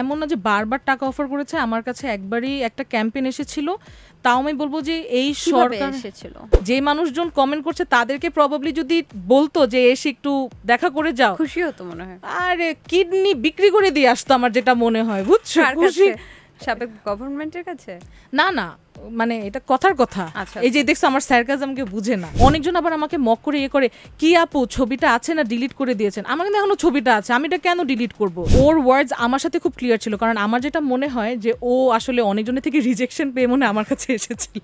এমন না যে বারবার টাকা অফার করেছে, আমার কাছে একবারই একটা ক্যাম্পেইন এসেছিল। তাও আমি বলবো যে এই সরকার এসেছিল, যে মানুষজন কমেন্ট করছে তাদেরকে প্রবাবলি যদি বলতো যে এসে একটু দেখা করে যাও, খুশি হতো মনে হয়। আরে কিডনি বিক্রি করে দিয়ে আসতো আমার যেটা মনে হয়, বুঝছো? খুশি সাবেক গভর্নমেন্টের কাছে না না, মানে এটা কথার কথা। এই যে দেখছো আমার সার্কাজমকে বুঝে না। অনেকজন আবার আমাকে মক করে করে কি আপু ছবিটা আছে না ডিলিট করে দিয়েছেন। আমার কিন্তু এখনো ছবিটা আছে, আমি এটা কেন ডিলিট করব? ওর ওয়ার্ডস আমার সাথে খুব ক্লিয়ার ছিল, কারণ আমার যেটা মনে হয় যে ও আসলে অনেকজনের থেকে রিজেকশন পেয়ে মনে আমার কাছে এসেছিল।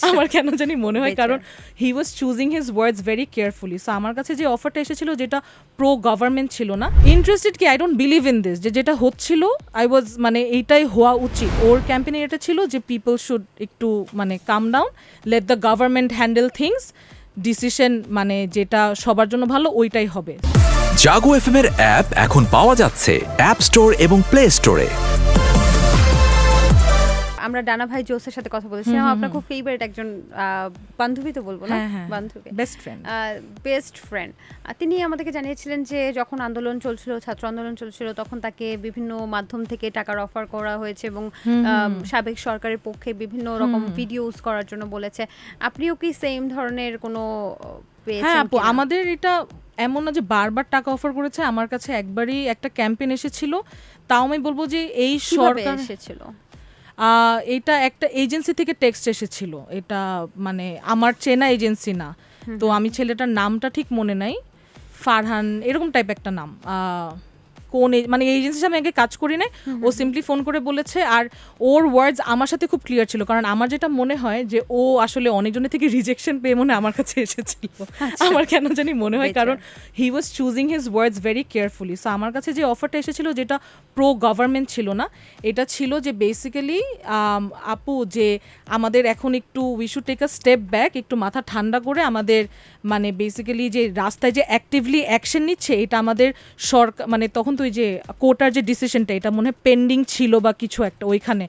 আমার কেন জানি মনে হয়, কারণ he was choosing his words very carefully. So আমার কাছে যে অফারটা এসেছিল যেটা প্রো গভর্নমেন্ট ছিল না, ইন্টারেস্টেড কি I don't believe in this, যে যেটা হচ্ছিল আই ওয়াজ মানে এইটাই হওয়া উচিত। ওর ক্যাম্পেইনে এটা ছিল যে পিপল শুড একটু মানে calm down, let the government handle things, decision মানে যেটা সবার জন্য ভালো ওইটাই হবে। জাগো এফএম এর অ্যাপ এখন পাওয়া যাচ্ছে অ্যাপ স্টোর এবং প্লে স্টোরে। আমরা ডানা ভাই জোসের সাথে কথা বলেছিলাম, আপনার খুব ফেভারিট একজন বান্ধবী তো বলবো না, বান্ধবী, বেস্ট ফ্রেন্ড। তিনি আমাদেরকে জানিয়েছিলেন যে যখন আন্দোলন চলছিল, ছাত্র আন্দোলন চলছিল, তখন তাকে বিভিন্ন মাধ্যম থেকে টাকার অফার করা হয়েছে এবং সাবেক সরকারের পক্ষে বিভিন্ন রকম ভিডিওস করার জন্য বলেছে। আপনিও কি সেম ধরনের কোনো পেয়েছেন? হ্যাঁ আপু, আমাদের এটা এমন না যে বারবার টাকা অফার করেছে, আমার কাছে একবারই একটা ক্যাম্পেইন এসেছিল। তাও আমি বলবো যে এই সরকার এসেছিল, এটা একটা এজেন্সি থেকে টেক্সট এসেছিল, এটা মানে আমার চেনা এজেন্সি না, তো আমি ছেলেটার নামটা ঠিক মনে নাই, ফারহান এরকম টাইপ একটা নাম, কোন মানে এজেন্সির সাথে আগে কাজ করি নাই, ও সিম্পলি ফোন করে বলেছে। আর ওর ওয়ার্ডস আমার সাথে খুব ক্লিয়ার ছিল, কারণ আমার যেটা মনে হয় যে ও আসলে অনেকজনের থেকে রিজেকশন পেয়ে মনে আমার কাছে এসেছিল। আমার কেন জানি মনে হয়, কারণ he was choosing his words very carefully. So আমার কাছে যে অফারটা এসেছিল যেটা প্রো গভর্নমেন্ট ছিল না, এটা ছিল যে বেসিক্যালি আপু যে আমাদের এখন একটু we should take a step back, একটু মাথা ঠান্ডা করে আমাদের মানে বেসিক্যালি যে রাস্তায় যে অ্যাক্টিভলি অ্যাকশন নিচ্ছে, এটা আমাদের সরকার মানে তখন ওই যে কোর্টার যে ডিসিশনটা এটা মনে হয় পেন্ডিং ছিল বা কিছু একটা ওইখানে,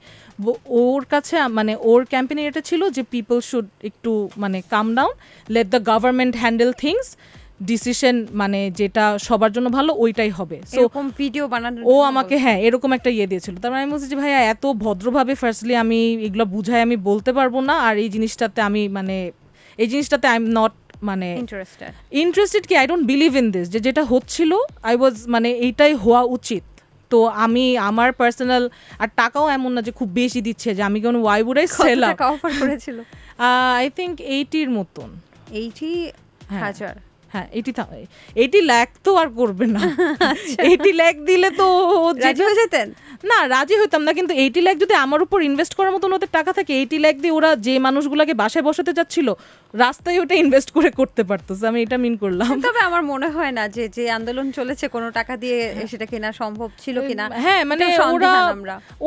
ওর কাছে মানে ওর ক্যাম্পেইনে এটা ছিল যে পিপল শুড একটু মানে calm down, let the government handle things, decision মানে যেটা সবার জন্য ভালো ওইটাই হবে। সো ভিডিও বানানো ও আমাকে হ্যাঁ এরকম একটা ইয়ে দিয়েছিল। তারপর আমি বলছি যে ভাইয়া এত ভদ্রভাবে ফার্স্টলি আমি এগুলো বুঝাই আমি বলতে পারবো না, আর এই জিনিসটাতে আমি মানে এই জিনিসটাতে আই এম নট মানে ইন্টারেস্টেড কি I don't believe in this, যে যেটা হচ্ছিল আই ওয়াজ মানে এইটাই হওয়া উচিত। তো আমি আমার পার্সোনাল আর টাকাও এমন না যে খুব বেশি দিচ্ছে যে আমি কোন why would I sell up. টাকা অফার করেছিল আই থিংক 80 এর মতন, 80,000। হ্যাঁ 80 লাখ তো আর করবে না, 80 লাখ দিলে তো রাজি হয়ে যেতেন না, রাজি হইতাম না, কিন্তু 80 লাখ যদি আমার উপর ইনভেস্ট করার মতন ওদের টাকা থাকে, 80 লাখ দিয়ে ওরা যে মানুষগুলোকে বাসায় বসাতে যাচ্ছিল রাস্তায় ওটা ইনভেস্ট করে করতে পারতো। আমি এটা মিন করলাম। তবে আমার মনে হয় না যে যে আন্দোলন চলেছে কোনো টাকা দিয়ে সেটা কেনা সম্ভব ছিল কিনা। হ্যাঁ মানে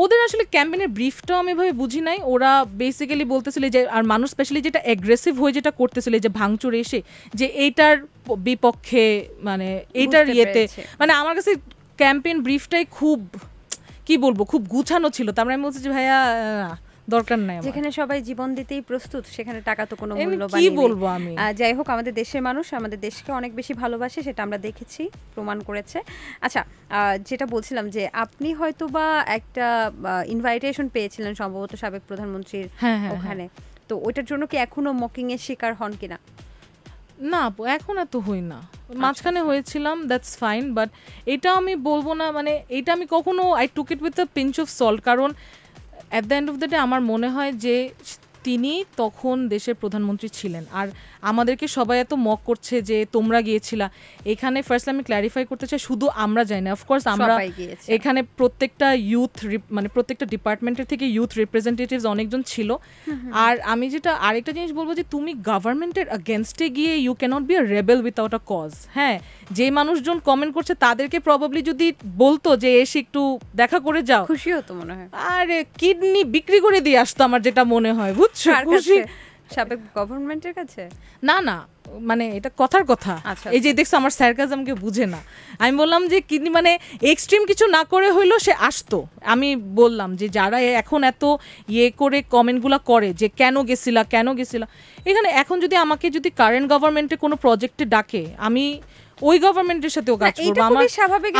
ওদের আসলে ক্যাম্পেইনের ব্রিফটাও আমি ভাবে বুঝি নাই। ওরা বেসিক্যালি বলতেছিল যে আর মানুষ স্পেশালি যেটা অ্যাগ্রেসিভ হয়ে যেটা করতেছিল যে ভাঙচুর এসে যে এইটার বিপক্ষে মানে এইটার ইয়েতে মানে আমার কাছে ক্যাম্পেইন ব্রিফটাই খুব কি বলবো খুব গুছানো ছিল। তারপরে আমি বলছি যে ভাইয়া দরকার নাই, যেখানে সবাই জীবন দিতেই প্রস্তুত সেখানে টাকা তো কোনো মূল্যবান কি বলবো আমি। যাই হোক, আমাদের দেশের মানুষ আমাদের দেশকে অনেক বেশি ভালোবাসে, সেটা আমরা দেখেছি, প্রমাণ করেছে। আচ্ছা, যেটা বলছিলাম যে আপনি হয়তোবা একটা ইনভাইটেশন পেয়েছিলেন সম্ভবত সাবেক প্রধানমন্ত্রীর ওখানে, তো ওইটার জন্য কি এখনো মকিং এর শিকার হন কিনা? না এখন এত হই না, মাঝখানে হয়েছিলাম, দ্যাটস ফাইন, বাট এটা আমি বলবো না মানে এটা আমি কখনো I took it with a pinch of salt, কারণ at the end of the day আমার মনে হয় যে তিনি তখন দেশের প্রধানমন্ত্রী ছিলেন। আর আমাদেরকে সবাই এত মক করছে যে তোমরা গিয়েছিলা, এখানে ফার্স্ট আমি ক্ল্যারিফাই করতে চাই শুধু আমরা যাই না, অফকোর্স আমরা এখানে প্রত্যেকটা ইউথ মানে প্রত্যেকটা ডিপার্টমেন্টের থেকে ইউথ রিপ্রেজেন্টেটিভস অনেকজন ছিল। আর আমি যেটা আরেকটা জিনিস বলবো যে তুমি গভর্নমেন্টের এগেনস্টে গিয়ে you can't be a rebel without a cause. হ্যাঁ, যে মানুষজন কমেন্ট করছে তাদেরকে প্রবাবলি যদি বলতো যে এসে একটু দেখা করে যাও, খুশি হতো মনে হয়, আরে কিডনি বিক্রি করে দিয়ে আসতো আমার যেটা মনে হয়, বুঝছো? সাবেক গভর্নমেন্টের কাছে না না, মানে এটা কথার কথা। এই যে দেখছো আমার সার্কাজমকে বুঝে না। আমি বললাম যে কিডনি মানে এক্সট্রিম কিছু না করে হইলো সে আসতো। আমি বললাম যে যারা এখন এত ইয়ে করে কমেন্টগুলো করে যে কেন গেছিলা, এখানে এখন যদি আমাকে যদি কারেন্ট গভর্নমেন্টে কোনো প্রজেক্টে ডাকে, আমি ওই গভর্নমেন্টের সাথেও কাজ করব।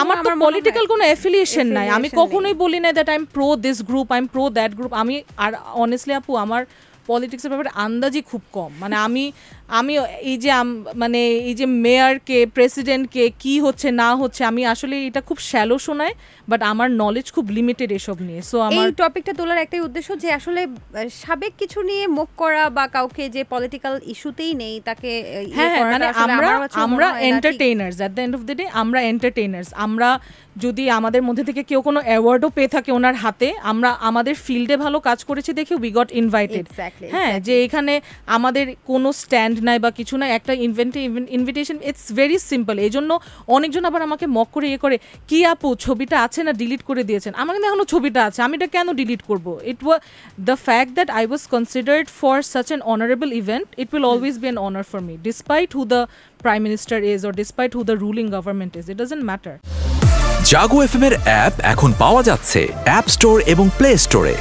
আমার তো পলিটিক্যাল কোনো অ্যাফিলিয়েশন নাই, আমি কখনোই বলি না that I am pro this group, I am pro that group. আমি আর অনেস্টলি আপু আমার পলিটিক্সের ব্যাপারে আন্দাজই খুব কম, মানে আমি এই যে মেয়রকে প্রেসিডেন্টকে কি হচ্ছে না হচ্ছে আমি আসলে এটা খুব শ্যালো শোনায়, বাট আমার নলেজ খুব লিমিটেড এসব নিয়ে। সো আমার এই টপিকটা তোলার একটাই উদ্দেশ্য যে আসলে সাবেক কিছু নিয়ে মুখ করা বা কাউকে যে পলিটিক্যাল ইস্যুতেই নেই তাকে মানে আমরা entertainers, at the end of the day আমরা এন্টারটেইনার্স। আমরা যদি আমাদের মধ্যে থেকে কেউ কোনো অ্যাওয়ার্ডও পেয়ে থাকে ওনার হাতে, আমরা আমাদের ফিল্ডে ভালো কাজ করেছি দেখে উই গট ইনভাইটেড। হ্যাঁ, যে এখানে আমাদের কোনো স্ট্যান্ড নাই বা কিছু নাই, একটা ইনভিটেশন, ইটস ভেরি সিম্পল। এই জন্য অনেকজন আবার আমাকে মক করে করে কি আপু ছবিটা আছে না ডিলিট করে দিয়েছেন, আমার কিন্তু এখনো ছবিটা আছে, আমি এটা কেন ডিলিট করবো? It was the fact that I was considered for such an honourable event, it will always be an honour for me, despite who the prime minister is or despite who the ruling government is, it doesn't matter. Jago FM এর app এখন পাওয়া যাচ্ছে app store এবং play স্টোরে।